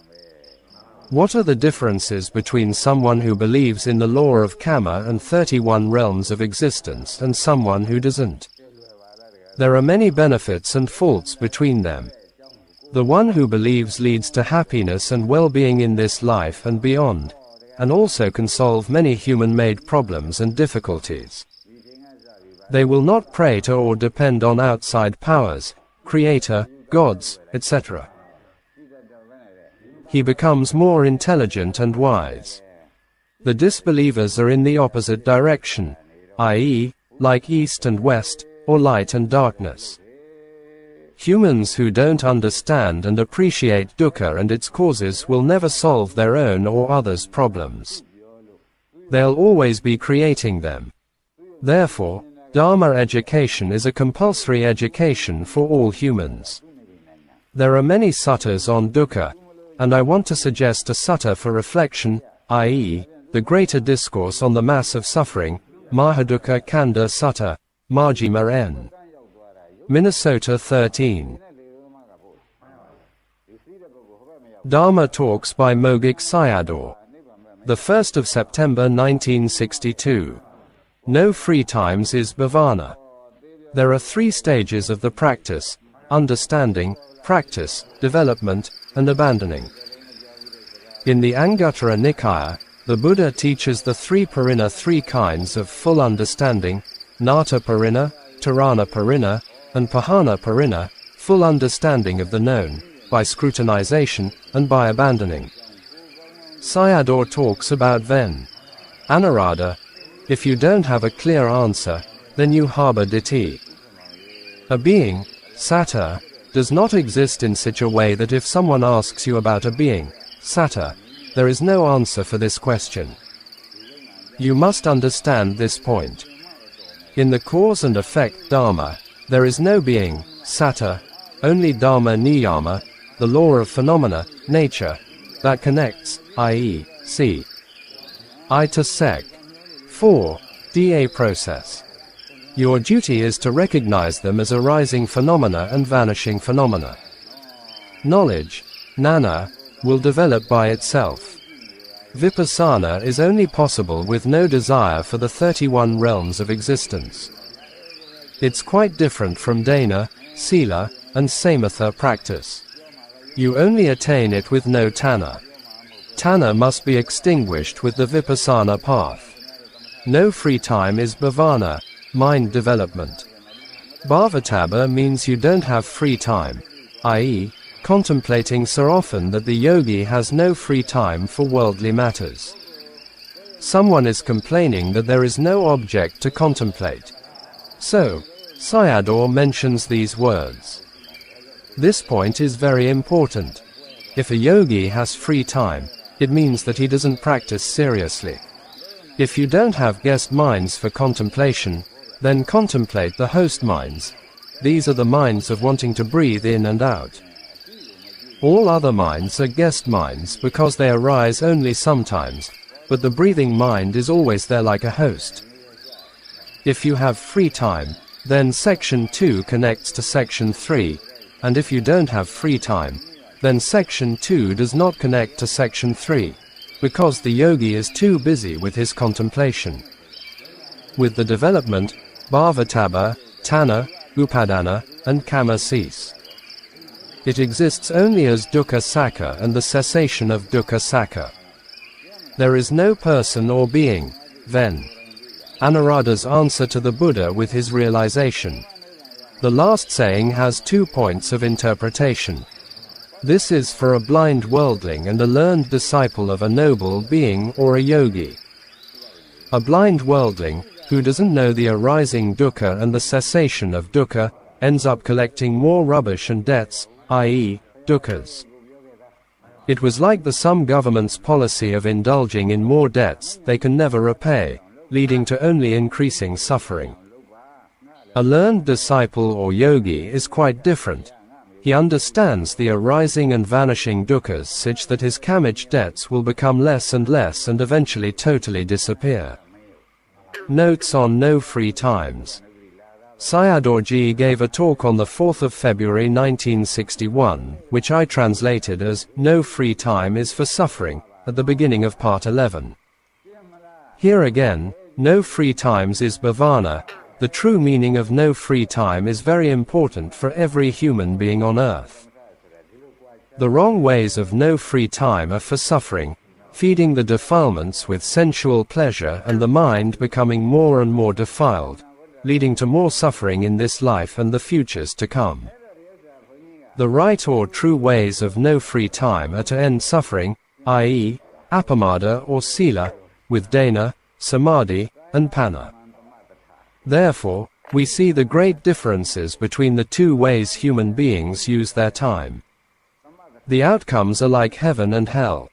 What are the differences between someone who believes in the law of karma and 31 realms of existence and someone who doesn't? There are many benefits and faults between them. The one who believes leads to happiness and well-being in this life and beyond, and also can solve many human-made problems and difficulties. They will not pray to or depend on outside powers, creator, gods, etc. He becomes more intelligent and wise. The disbelievers are in the opposite direction, i.e., like east and west, or light and darkness. Humans who don't understand and appreciate dukkha and its causes will never solve their own or others' problems. They'll always be creating them. Therefore, Dharma education is a compulsory education for all humans. There are many suttas on dukkha, and I want to suggest a sutta for reflection, i.e., the greater discourse on the mass of suffering, Mahadukkha Khandha Sutta, Majjhima N. Minnesota 13. Dharma Talks by Mogok Sayadaw. 1 September 1962. No free times is Bhāvanā. There are 3 stages of the practice: understanding, practice, development, and abandoning. In the Anguttara Nikaya, the Buddha teaches the 3 parina, 3 kinds of full understanding: Nata parina, Tarana parina, and Pahana parina, full understanding of the known, by scrutinization, and by abandoning. Sayadaw talks about Ven. Anuradha. If you don't have a clear answer, then you harbor Diṭṭhi. A being, Satta, does not exist in such a way that if someone asks you about a being, Satta, there is no answer for this question. You must understand this point. In the cause and effect Dharma, there is no being, Satta, only Dharma Niyama, the law of phenomena, nature, that connects, i.e., c. I to sec. 4. Da process. Your duty is to recognize them as arising phenomena and vanishing phenomena. Knowledge, Jnana, will develop by itself. Vipassanā is only possible with no desire for the 31 realms of existence. It's quite different from dana, sila, and samatha practice. You only attain it with no Taṇhā. Taṇhā must be extinguished with the Vipassana path. No free time is Bhāvanā, mind development. Bhavatabha means you don't have free time, i.e., contemplating so often that the yogi has no free time for worldly matters. Someone is complaining that there is no object to contemplate. So, Sayadaw mentions these words. This point is very important. If a yogi has free time, it means that he doesn't practice seriously. If you don't have guest minds for contemplation, then contemplate the host minds. These are the minds of wanting to breathe in and out. All other minds are guest minds because they arise only sometimes, but the breathing mind is always there like a host. If you have free time, then section 2 connects to section 3, and if you don't have free time, then section 2 does not connect to section 3. Because the yogi is too busy with his contemplation. With the development, bhavatabha, Taṇhā, upadana, and kama cease. It exists only as dukkha Sacca and the cessation of dukkha Sacca. There is no person or being, Ven. Anuradha's answer to the Buddha with his realization. The last saying has 2 points of interpretation. This is for a blind worldling and a learned disciple of a noble being or a yogi. A blind worldling, who doesn't know the arising dukkha and the cessation of dukkha, ends up collecting more rubbish and debts, i.e., dukkhas. It was like some government's policy of indulging in more debts they can never repay, leading to only increasing suffering. A learned disciple or yogi is quite different. He understands the arising and vanishing dukkhas such that his karmic debts will become less and less and eventually totally disappear. Notes on No Free Times. Sayadaw gave a talk on the 4th of February 1961, which I translated as, "No free time is for suffering," at the beginning of part 11. Here again, no free times is Bhāvanā. The true meaning of no free time is very important for every human being on earth. The wrong ways of no free time are for suffering, feeding the defilements with sensual pleasure and the mind becoming more and more defiled, leading to more suffering in this life and the futures to come. The right or true ways of no free time are to end suffering, i.e., apamada or sila, with dana, samadhi, and panna. Therefore, we see the great differences between the two ways human beings use their time. The outcomes are like heaven and hell.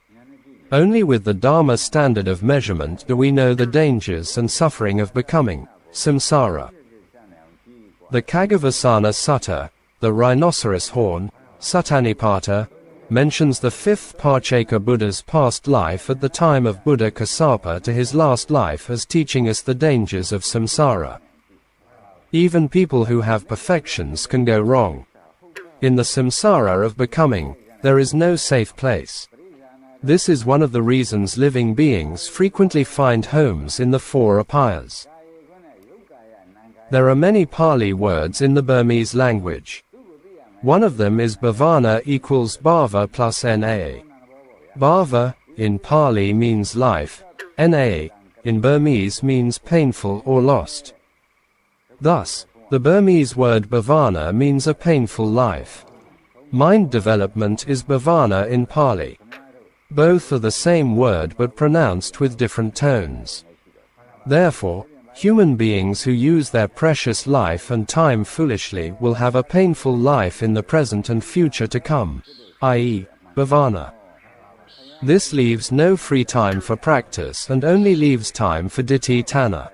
Only with the Dhamma standard of measurement do we know the dangers and suffering of becoming samsara. The Kagavasana Sutta, the rhinoceros horn, Suttanipata, mentions the fifth Parcheka Buddha's past life at the time of Buddha Kassapa to his last life as teaching us the dangers of samsara. Even people who have perfections can go wrong. In the samsara of becoming, there is no safe place. This is one of the reasons living beings frequently find homes in the four apayas. There are many Pali words in the Burmese language. One of them is Bhāvanā equals bhava plus na. Bhava, in Pali means life, na, in Burmese means painful or lost. Thus, the Burmese word Bhāvanā means a painful life. Mind development is Bhāvanā in Pali. Both are the same word but pronounced with different tones. Therefore, human beings who use their precious life and time foolishly will have a painful life in the present and future to come, i.e., Bhāvanā. This leaves no free time for practice and only leaves time for Diṭṭhi Taṇhā.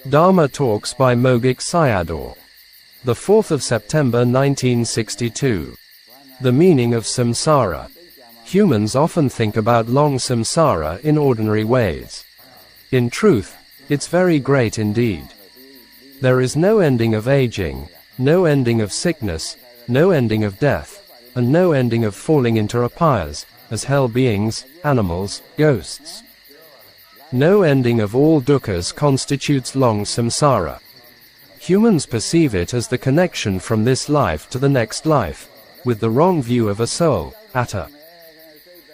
Dharma Talks by Mogok Sayadaw. The 4th of September 1962. The Meaning of Saṁsāra. Humans often think about long samsara in ordinary ways. In truth, it's very great indeed. There is no ending of aging, no ending of sickness, no ending of death, and no ending of falling into apayas, as hell beings, animals, ghosts. No ending of all dukkhas constitutes long samsara. Humans perceive it as the connection from this life to the next life, with the wrong view of a soul, atta.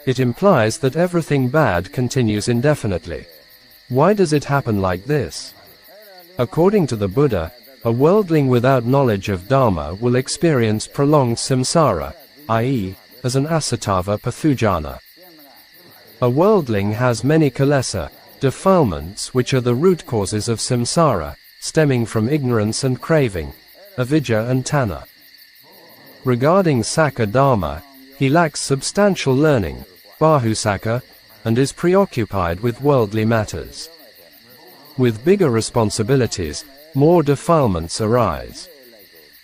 It implies that everything bad continues indefinitely. Why does it happen like this? According to the Buddha, a worldling without knowledge of Dhamma will experience prolonged samsara, i.e., as an asattva pathujana. A worldling has many kilesa, defilements which are the root causes of samsara, stemming from ignorance and craving, avijjā and Taṇhā. Regarding Sacca Dharma, he lacks substantial learning, Sacca, and is preoccupied with worldly matters. With bigger responsibilities, more defilements arise.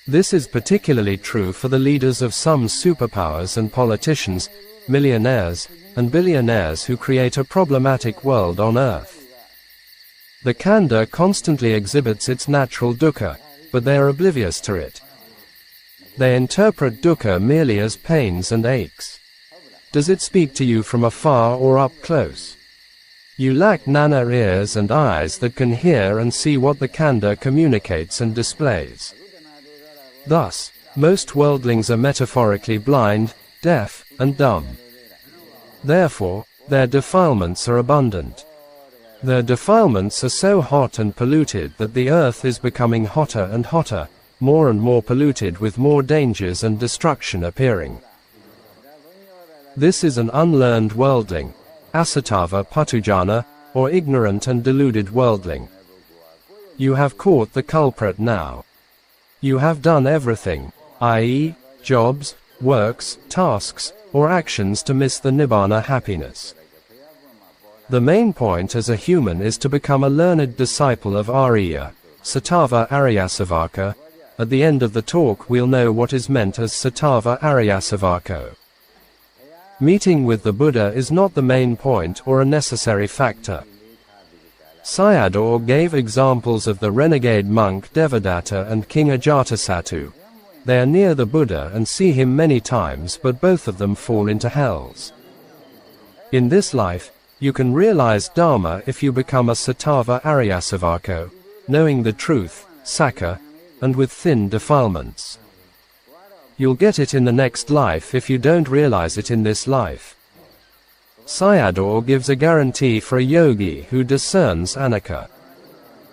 This is particularly true for the leaders of some superpowers and politicians, millionaires, and billionaires who create a problematic world on earth. The Khandha constantly exhibits its natural dukkha, but they are oblivious to it. They interpret dukkha merely as pains and aches. Does it speak to you from afar or up close? You lack nana ears and eyes that can hear and see what the Khandha communicates and displays. Thus, most worldlings are metaphorically blind, deaf, and dumb. Therefore, their defilements are abundant. Their defilements are so hot and polluted that the earth is becoming hotter and hotter, more and more polluted with more dangers and destruction appearing. This is an unlearned worldling, asatava patujana, or ignorant and deluded worldling. You have caught the culprit now. You have done everything, i.e., jobs, works, tasks, or actions to miss the Nibbāna happiness. The main point as a human is to become a learned disciple of Arya, Sattva Aryasavaka. At the end of the talk we'll know what is meant as Sattva Aryasavako. Meeting with the Buddha is not the main point or a necessary factor. Sayadaw gave examples of the renegade monk Devadatta and King Ajatasattu. They are near the Buddha and see him many times, but both of them fall into hells. In this life, you can realize Dhamma if you become a Sattva Aryasavako, knowing the truth, Sacca, and with thin defilements. You'll get it in the next life if you don't realize it in this life. Sayadaw gives a guarantee for a yogi who discerns Anicca.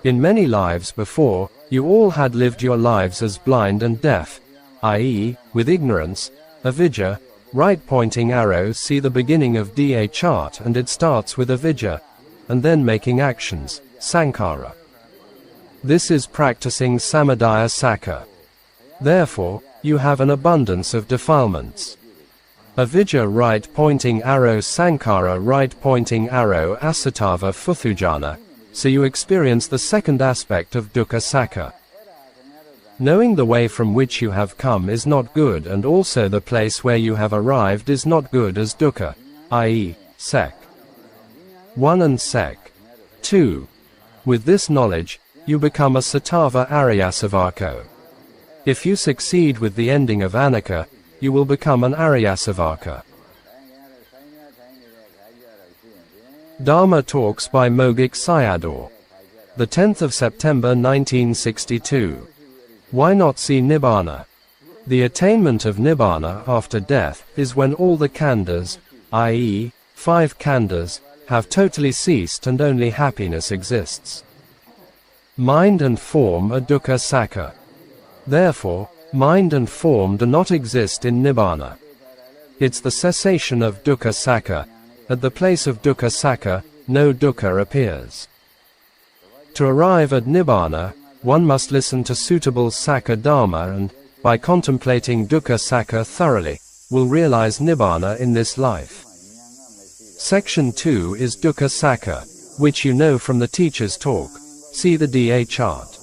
In many lives before, you all had lived your lives as blind and deaf, i.e., with ignorance, avijjā, right pointing arrow. See the beginning of DA chart and it starts with avijjā, and then making actions, saṅkhāra. This is practicing samadhya Sacca. Therefore, you have an abundance of defilements. Avijjā right pointing arrow, saṅkhāra right pointing arrow, asatava futhujana, so you experience the second aspect of dukkha Sacca. Knowing the way from which you have come is not good, and also the place where you have arrived is not good as dukkha, i.e., sec. 1 and sec. 2. With this knowledge, you become a Sattva Aryasavako. If you succeed with the ending of Anicca, you will become an Aryasavaka. Dhamma Talks by Mogok Sayadaw. The 10th of September 1962. Why not see Nibbāna? The attainment of Nibbāna after death is when all the Khandhas, i.e., 5 Khandhas, have totally ceased and only happiness exists. Mind and form are dukkha Sacca. Therefore, mind and form do not exist in Nibbāna. It's the cessation of dukkha Sacca. At the place of dukkha Sacca, no dukkha appears. To arrive at Nibbāna, one must listen to suitable Sacca Dhamma and, by contemplating dukkha Sacca thoroughly, will realize Nibbāna in this life. Section 2 is dukkha Sacca, which you know from the teacher's talk. See the DA chart.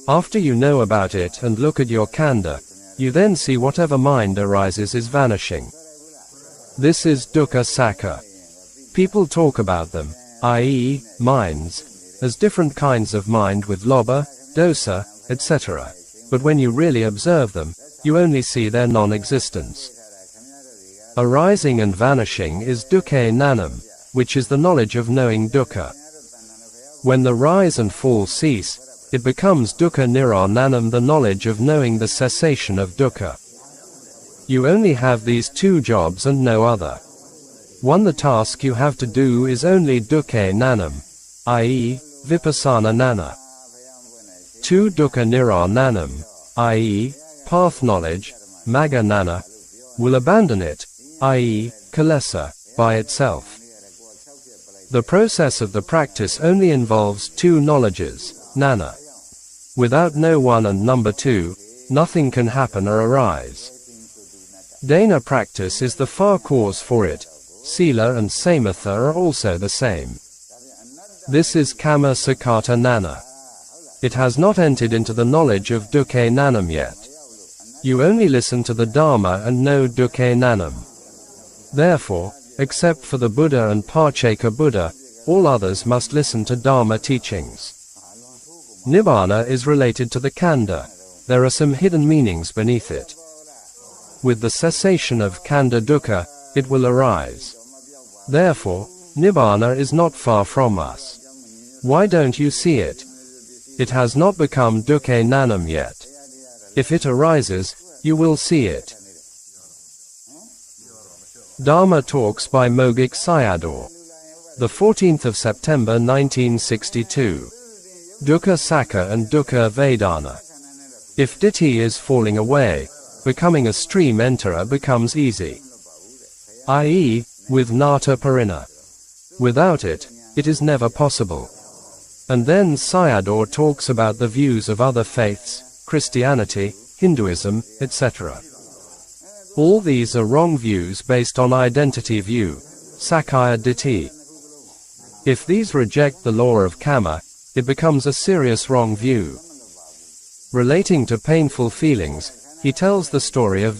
After you know about it and look at your khandha, you then see whatever mind arises is vanishing. This is dukkha Sacca. People talk about them, i.e., minds, as different kinds of mind with lobha, dosa, etc. But when you really observe them, you only see their non-existence. Arising and vanishing is dukkha nanam, which is the knowledge of knowing dukkha. When the rise and fall cease, it becomes dukkha nirananam, the knowledge of knowing the cessation of dukkha. You only have these 2 jobs and no other. 1. The task you have to do is only dukkha nanam, i.e., Vipassanā nana. 2. Dukkha nirananam, i.e., path knowledge, magga nana, will abandon it, i.e., kilesa, by itself. The process of the practice only involves 2 knowledges, nana. Without no 1 and number 2, nothing can happen or arise. Dana practice is the far cause for it. Sila and samatha are also the same. This is kama sakata nana. It has not entered into the knowledge of dukkha nanam yet. You only listen to the Dhamma and know dukkha nanam. Therefore, except for the Buddha and Parcheka Buddha, all others must listen to Dhamma teachings. Nibbāna is related to the khandha. There are some hidden meanings beneath it. With the cessation of khandha dukkha, it will arise. Therefore, Nibbāna is not far from us. Why don't you see it? It has not become dukkha nanam yet. If it arises, you will see it. Dhamma Talks by Mogok Sayadaw. The 14th of September 1962. Dukkha Sacca and Dukkha Vedanā. If Diṭṭhi is falling away, becoming a stream enterer becomes easy. I.e., with Nāta Parina. Without it, it is never possible. And then Sayadaw talks about the views of other faiths, Christianity, Hinduism, etc. All these are wrong views based on identity view, Sakkaya Diṭṭhi. If these reject the law of karma, it becomes a serious wrong view. Relating to painful feelings, he tells the story of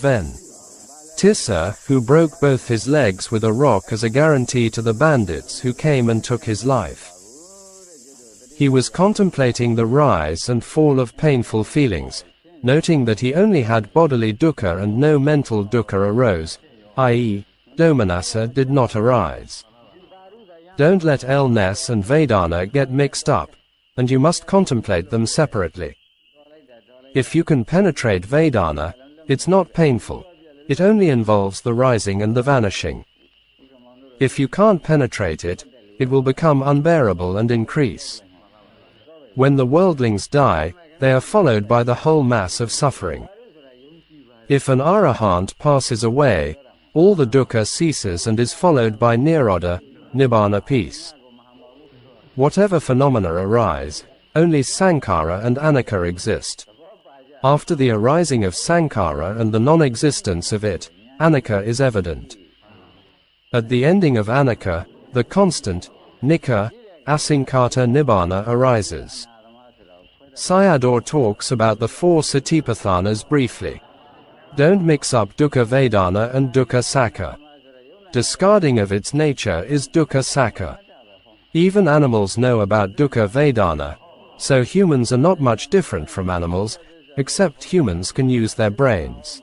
Tissa, who broke both his legs with a rock as a guarantee to the bandits who came and took his life. He was contemplating the rise and fall of painful feelings, noting that he only had bodily dukkha and no mental dukkha arose, i.e., domanassa did not arise. Don't let illness and Vedanā get mixed up, and you must contemplate them separately. If you can penetrate Vedanā, it's not painful, it only involves the rising and the vanishing. If you can't penetrate it, it will become unbearable and increase. When the worldlings die, they are followed by the whole mass of suffering. If an arahant passes away, all the dukkha ceases and is followed by nirodha, Nibbāna peace. Whatever phenomena arise, only Saṅkhāra and Anicca exist. After the arising of Saṅkhāra and the non-existence of it, Anicca is evident. At the ending of Anicca, the constant, Nikkha, asaṅkhāta Nibbāna arises. Sayadaw talks about the four satipathanas briefly. Don't mix up dukkha Vedanā and dukkha Sacca. Discarding of its nature is dukkha Sacca. Even animals know about dukkha Vedanā, so humans are not much different from animals, except humans can use their brains.